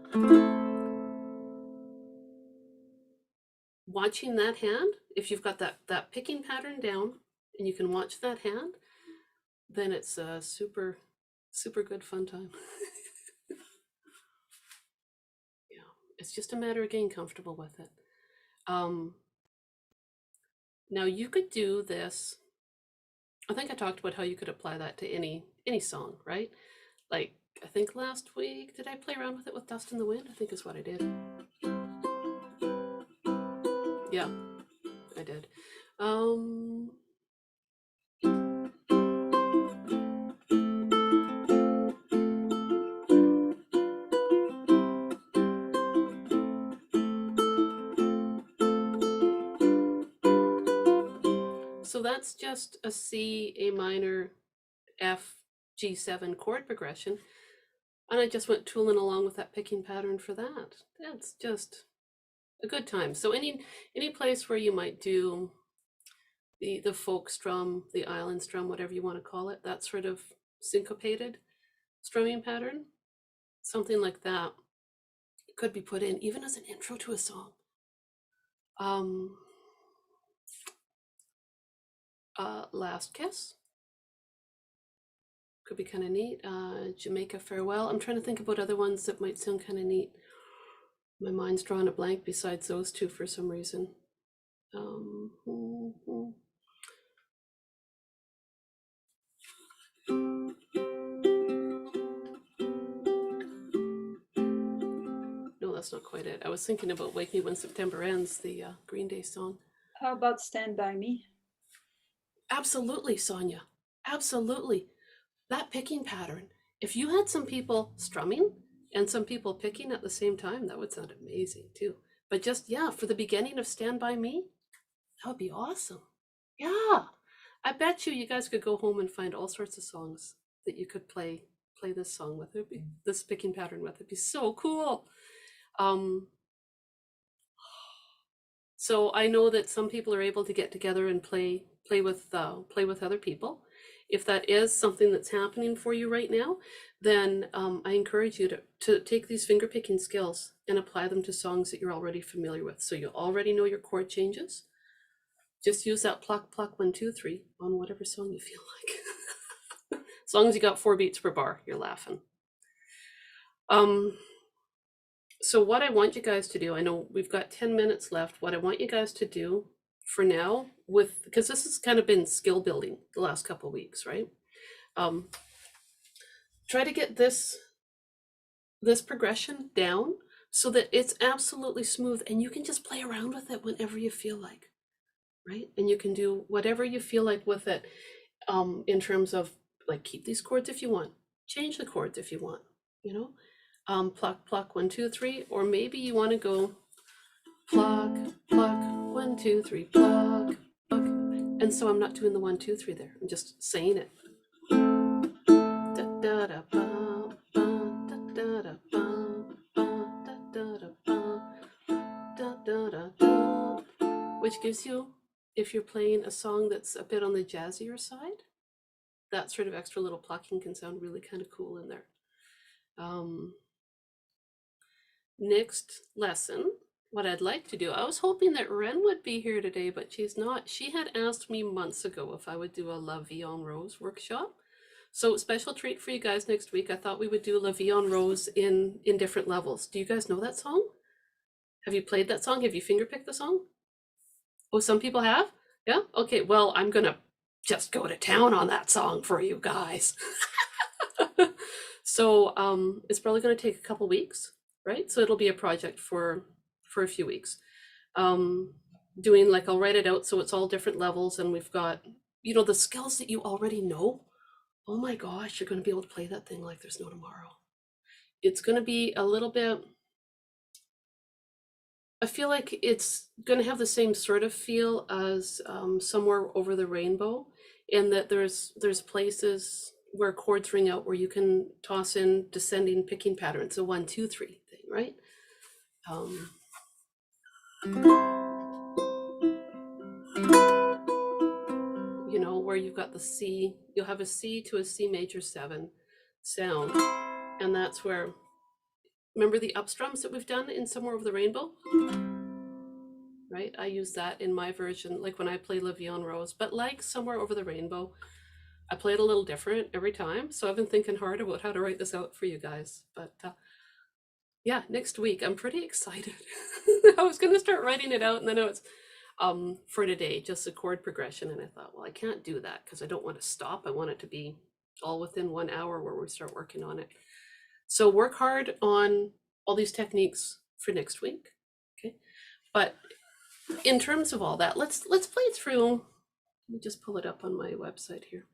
Watching that hand, if you've got that picking pattern down and you can watch that hand, then it's a super, super good fun time. Yeah, it's just a matter of getting comfortable with it. Now you could do this. I think I talked about how you could apply that to any song, right? Like, I think last week, did I play around with it with Dust in the Wind? I think is what I did. Yeah, I did. So that's just a C, A minor, F, G7 chord progression. And I just went tooling along with that picking pattern for that. That's just a good time. So any place where you might do the folk strum, the island strum, whatever you want to call it, that sort of syncopated strumming pattern, something like that could be put in even as an intro to a song. Last Kiss could be kind of neat. Jamaica Farewell. I'm trying to think about other ones that might sound kind of neat. My mind's drawing a blank besides those two for some reason. No, that's not quite it. I was thinking about Wake Me When September Ends, the Green Day song. How about Stand By Me? Absolutely, Sonia. Absolutely. That picking pattern. If you had some people strumming and some people picking at the same time, that would sound amazing too. But just, yeah, for the beginning of Stand By Me, that would be awesome. Yeah. I bet you guys could go home and find all sorts of songs that you could play this song with. It'd be this picking pattern with. It'd be so cool. So I know that some people are able to get together and play with other people. If that is something that's happening for you right now, then I encourage you to take these finger picking skills and apply them to songs that you're already familiar with. So you already know your chord changes. Just use that pluck, pluck, 1, 2, 3 on whatever song you feel like. As long as you got 4 beats per bar, you're laughing. So what I want you guys to do, I know we've got 10 minutes left. What I want you guys to do for now, because this has kind of been skill building the last couple of weeks, right? Try to get this progression down so that it's absolutely smooth and you can just play around with it whenever you feel like, right? And you can do whatever you feel like with it, in terms of like, keep these chords if you want, change the chords if you want, you know? Pluck, pluck, 1, 2, 3, or maybe you want to go pluck, pluck, 1, 2, 3, pluck, pluck. And so I'm not doing the 1, 2, 3 there. I'm just saying it. Da, da, da, ba, ba, da, da, da, ba, ba, da, da, da, ba, da, da, da, da. Which gives you, if you're playing a song that's a bit on the jazzier side, that sort of extra little plucking can sound really kind of cool in there. Next lesson, what I'd like to do, I was hoping that Ren would be here today, but she's not. She had asked me months ago if I would do a La Vie en Rose workshop. So special treat for you guys next week. I thought we would do La Vie en Rose in different levels. Do you guys know that song? Have you played that song? Have you fingerpicked the song? Oh, some people have? Yeah? Okay, well, I'm gonna just go to town on that song for you guys. So it's probably gonna take a couple weeks, right? So it'll be a project for a few weeks. Doing like, I'll write it out so it's all different levels, and we've got, you know, the skills that you already know. Oh my gosh, you're gonna be able to play that thing like there's no tomorrow. It's gonna be a little bit, I feel like it's going to have the same sort of feel as Somewhere Over the Rainbow, in that there's places where chords ring out where you can toss in descending picking patterns, a 1, 2, 3 thing, right? You know, where you've got the C, you'll have a C to a C major 7 sound, and that's where, remember the upstrums that we've done in Somewhere Over the Rainbow? Right, I use that in my version, like when I play La Vie en Rose, but like Somewhere Over the Rainbow, I play it a little different every time. So I've been thinking hard about how to write this out for you guys. But yeah, next week, I'm pretty excited. I was going to start writing it out, and then it was for today, just a chord progression. And I thought, well, I can't do that because I don't want to stop. I want it to be all within 1 hour where we start working on it. So work hard on all these techniques for next week. Okay, but in terms of all that, let's play through. Let me just pull it up on my website here.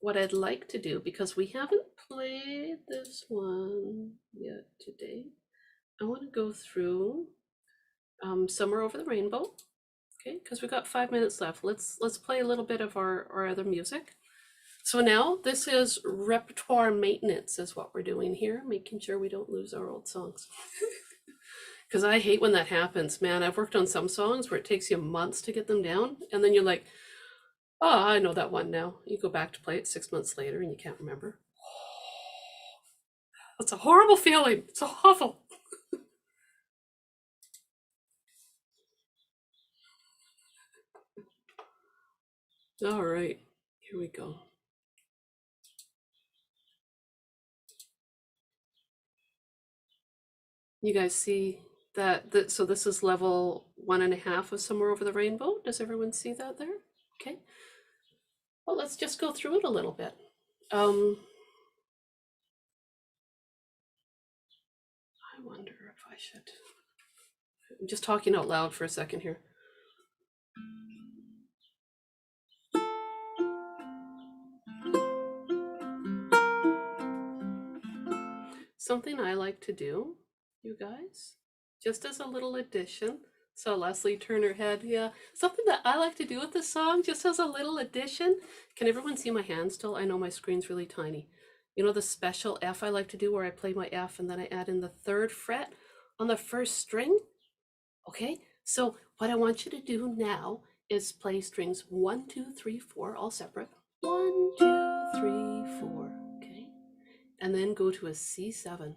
What I'd like to do, because we haven't played this one yet today, I want to go through Somewhere Over the Rainbow. Okay, because we've got 5 minutes left. Let's play a little bit of our other music. So now this is repertoire maintenance is what we're doing here, making sure we don't lose our old songs. Because I hate when that happens, man. I've worked on some songs where it takes you months to get them down, and then you're like, oh, I know that one now. You go back to play it 6 months later and you can't remember. That's a horrible feeling. It's awful. All right, here we go. You guys see that? So this is level 1.5 of Somewhere Over the Rainbow. Does everyone see that there? Okay. Well, let's just go through it a little bit. I wonder if I should. I'm just talking out loud for a second here. Something I like to do, you guys, just as a little addition. So Leslie turned her head. Yeah, something that I like to do with this song, just as a little addition. Can everyone see my hand still? I know my screen's really tiny. You know the special F I like to do where I play my F and then I add in the 3rd fret on the 1st string? Okay, so what I want you to do now is play strings 1, 2, 3, 4, all separate. 1, 2, 3, 4, okay? And then go to a C7.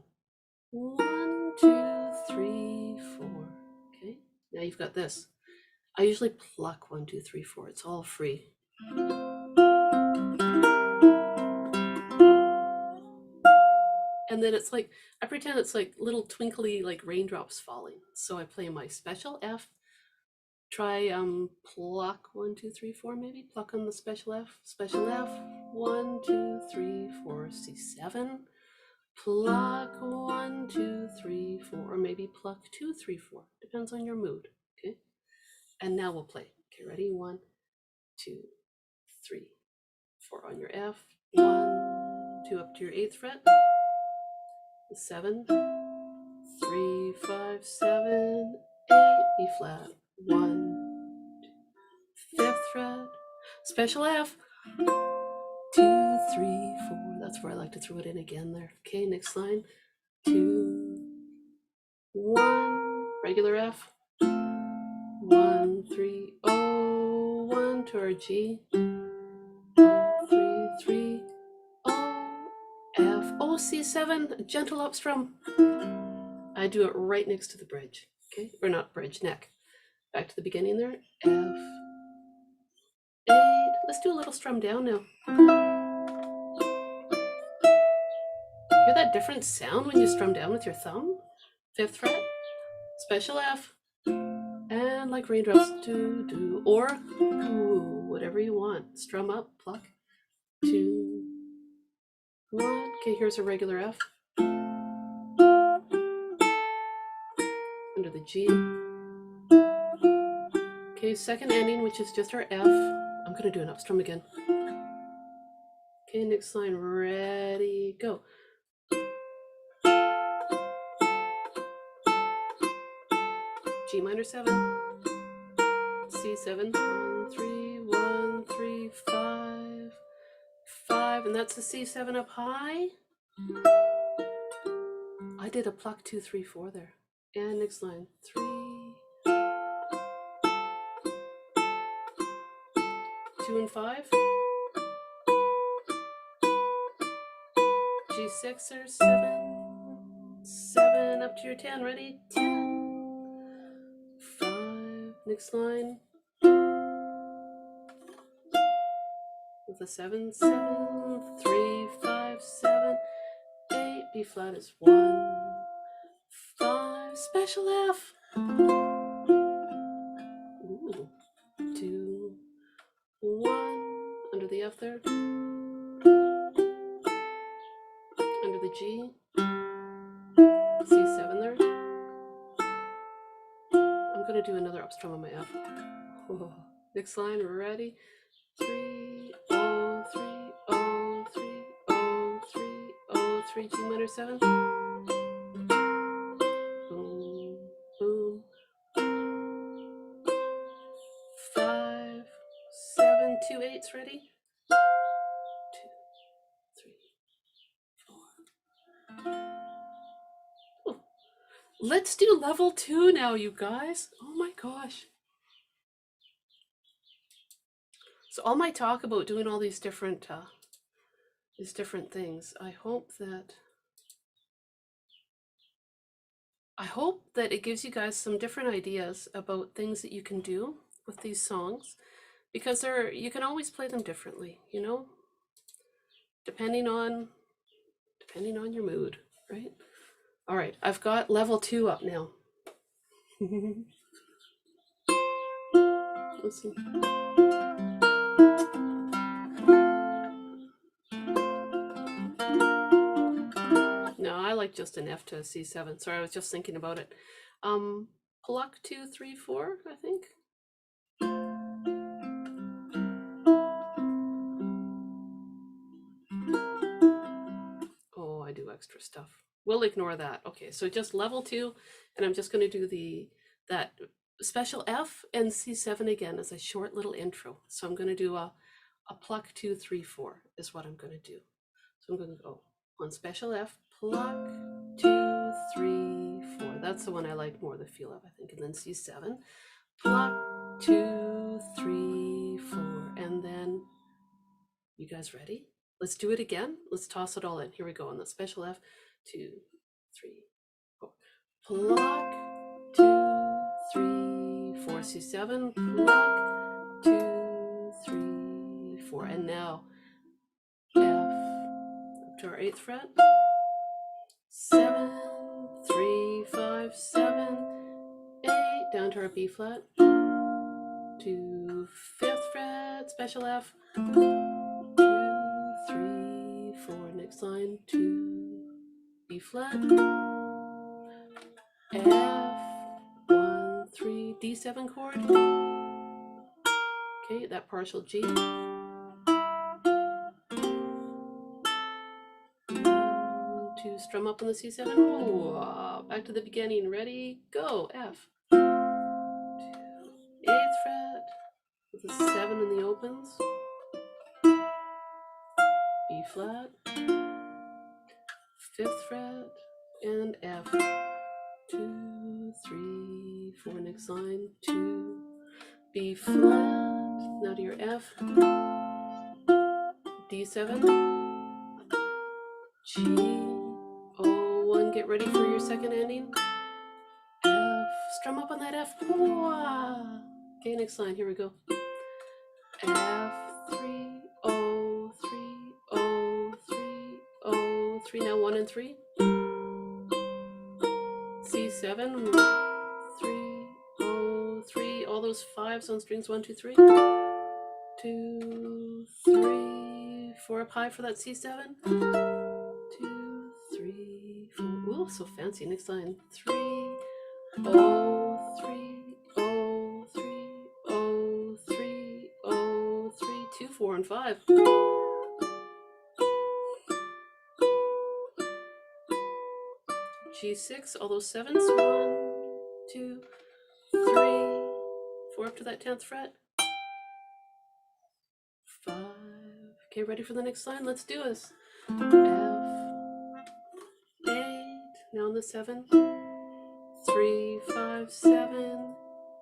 1, 2, 3, 4. Okay, now you've got this. I usually pluck 1, 2, 3, 4. It's all free. And then it's like, I pretend it's like little twinkly, like raindrops falling. So I play my special F. Try pluck 1, 2, 3, 4, maybe. Pluck on the special F. Special F. 1, 2, 3, 4, C7. Pluck 1, 2, 3, 4, or maybe pluck 2, 3, 4. Depends on your mood. Okay. And now we'll play. Okay, ready? 1, 2, 3, 4 on your F. 1, 2 up to your 8th fret. 7, 3, 5, 7, 8, E flat. 1, 5th fret. Special F. 2, 3, 4. That's where I like to throw it in again there. Okay, next line. 2, 1, regular F. 1, 3, oh, 1 to our G. 3, 3, oh, F. Oh, Oh, C7, gentle up strum. I do it right next to the bridge. Okay, or not bridge, neck. Back to the beginning there. F, 8. Let's do a little strum down now. Hear that different sound when you strum down with your thumb? 5th fret, special F, and like raindrops, do, do, or ooh, whatever you want. Strum up, pluck, 2, 1. Okay, here's a regular F. Under the G. Okay, second ending, which is just our F. I'm gonna do an up strum again. Okay, next line, ready, go. G minor 7, C7, 1, 3, 1, 3, 5, 5, and that's the C7 up high. I did a pluck 2, 3, 4 there. And next line, 3, 2 and 5. G6 or 7, 7 up to your 10, ready, 10, 5, next line. With a 7, 7, 3, 5, 7, 8, B flat is 1, 5, special F. Ooh, 2, 1, under the F there, under the G, C7 there. I'm gonna do another up strum on my F. Whoa. Next line, ready, 3, oh, 3, oh, 3, oh, 3, oh, 3, G minor 7. Boom, boom. 5, 7, 2 8s, ready? 2, 3, 4. Oh, let's do level 2 now, you guys. Oh my gosh. So all my talk about doing all these different things, I hope that it gives you guys some different ideas about things that you can do with these songs, because you can always play them differently, you know, depending on your mood, right? All right, I've got level 2 up now. Let's see. No, I like just an F to a C7. Sorry, I was just thinking about it. Pluck 2, 3, 4, I think. Oh, I do extra stuff. We'll ignore that. Okay, so just level 2, and I'm just going to do that special F and C7 again as a short little intro. So I'm going to do a pluck 2, 3, 4 is what I'm going to do. So I'm going to go on special F, pluck 2, 3, 4. That's the one I like more the feel of, I think. And then C7, pluck 2, 3, 4, and then, you guys ready? Let's do it again. Let's toss it all in. Here we go on the special F, 2, 3, 4. Pluck 2, 3, 4. C7, pluck 2, 3, 4. And now F up to our 8th fret. 7, 3, 5, 7, 8. Down to our B flat. To 5th fret, special F. 2, 3, 4. Next line, 2, B flat. F, 1, 3, D7 chord. Okay, that partial G. 1, 2, strum up on the C7. Ooh, back to the beginning. Ready, go. F. 2, 8th fret with a 7 in the opens. B flat. 5th fret and F. 2, 3, 4. Next line, 2, B flat. Now to your F. D7. G, O1, get ready for your second ending. F, strum up on that F. Wah. Okay, next line, here we go. F3, O3, O3, O3, now 1 and 3. C7, 3, O3, all those 5s on strings 1, 2, 3. 2, 3, 4 up high for that C7. 2, 3, 4. Ooh, so fancy. Next line. 3, O3, O3, O3, O3, 2, 4, and 5. G6, all those 7s. 1, 2, 3, 4 up to that 10th fret. 5. Okay, ready for the next line? Let's do this. F, 8, now on the 7. 3, 5, 7,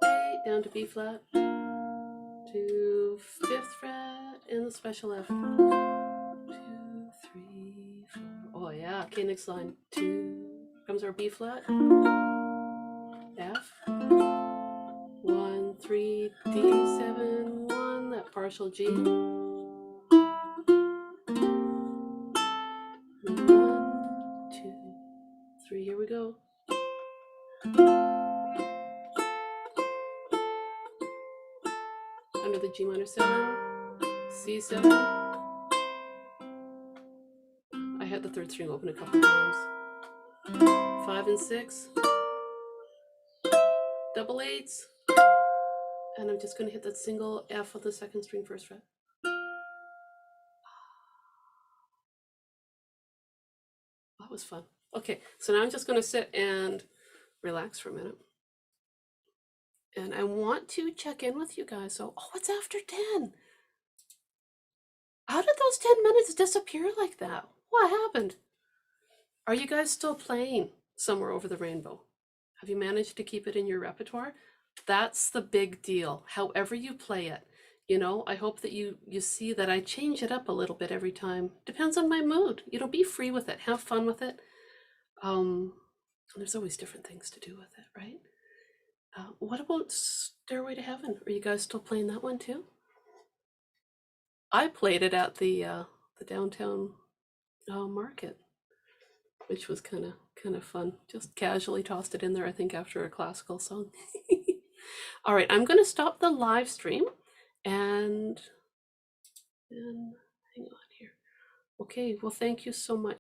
8, down to B flat. To 5th fret and the special F. 2, 3, 4. Oh yeah, okay, next line. 2, comes our B flat. F. 1, 3, D7, 1, that partial G. 1, 2, 3, here we go. Under the G minor 7, C7. I had the 3rd string open a couple times. 5 and 6. Double 8s. And I'm just going to hit that single F with the 2nd string 1st fret. That was fun. Okay, so now I'm just going to sit and relax for a minute. And I want to check in with you guys. So, oh, it's after 10. How did those 10 minutes disappear like that? What happened? Are you guys still playing Somewhere Over the Rainbow? Have you managed to keep it in your repertoire? That's the big deal. However you play it. You know, I hope that you see that I change it up a little bit every time. Depends on my mood. You know, be free with it. Have fun with it. There's always different things to do with it, right? What about Stairway to Heaven? Are you guys still playing that one too? I played it at the downtown market, which was kind of fun. Just casually tossed it in there, I think, after a classical song. All right, I'm going to stop the live stream and hang on here. Okay, well, thank you so much.